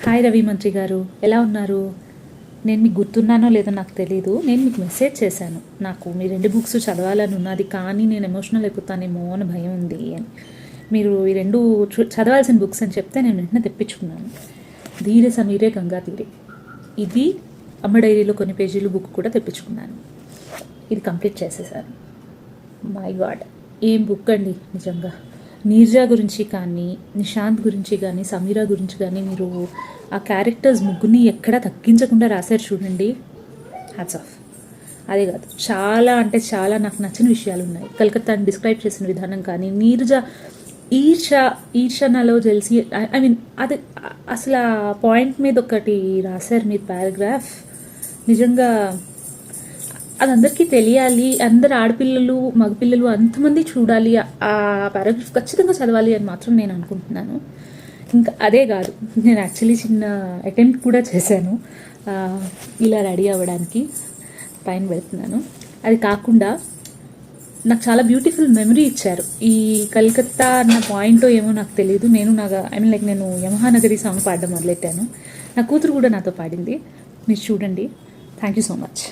Hi Ravi మంత్రి గారు, ఎలా ఉన్నారు? నేను మీకు గుర్తున్నానో లేదో నాకు తెలీదు. నేను మీకు మెసేజ్ చేశాను, నాకు మీ 2 బుక్స్ చదవాలని ఉన్నది, కానీ నేను ఎమోషనల్ అయిపోతానేమో అని భయం ఉంది అని. మీరు ఈ 2 చదవాల్సిన బుక్స్ అని చెప్తే నేను వెంటనే తెప్పించుకున్నాను. ధీరే సమీరే గంగా తీరే, ఇది అమ్మ డైరీలో కొన్ని పేజీలు బుక్ కూడా తెప్పించుకున్నాను. ఇది కంప్లీట్ చేసేసాను. మై గాడ్, ఏం బుక్ అండి నిజంగా. నీర్జా గురించి కానీ, నిశాంత్ గురించి కానీ, సమీరా గురించి కానీ మీరు ఆ క్యారెక్టర్స్ ముగ్గురిని ఎక్కడా తగ్గించకుండా రాశారు చూడండి. Hats off. అదే కాదు, చాలా అంటే చాలా నాకు నచ్చిన విషయాలు ఉన్నాయి. కలకత్తాని డిస్క్రైబ్ చేసిన విధానం కానీ, నీర్జా ఈర్షనలో తెలిసి ఐ మీన్ అది అసలు ఆ పాయింట్ మీద ఒకటి రాశారు మీరు పారాగ్రాఫ్. నిజంగా అది అందరికీ తెలియాలి, అందరు ఆడపిల్లలు మగపిల్లలు అంతమంది చూడాలి, ఆ పారాగ్రాఫ్ ఖచ్చితంగా చదవాలి అని మాత్రం నేను అనుకుంటున్నాను. ఇంకా అదే కాదు, నేను యాక్చువల్లీ చిన్న అటెంప్ట్ కూడా చేశాను ఇలా రెడీ అవ్వడానికి, పైన వెళ్తున్నాను. అది కాకుండా నాకు చాలా బ్యూటిఫుల్ మెమరీ ఇచ్చారు. ఈ కలకత్తా అన్న పాయింట్ ఏమో నాకు తెలియదు. నేను యమహానగరి సాంగ్ పాడడం మొదలెట్టాను. నా కూతురు కూడా నాతో పాడింది. మీరు చూడండి. Thank you so much.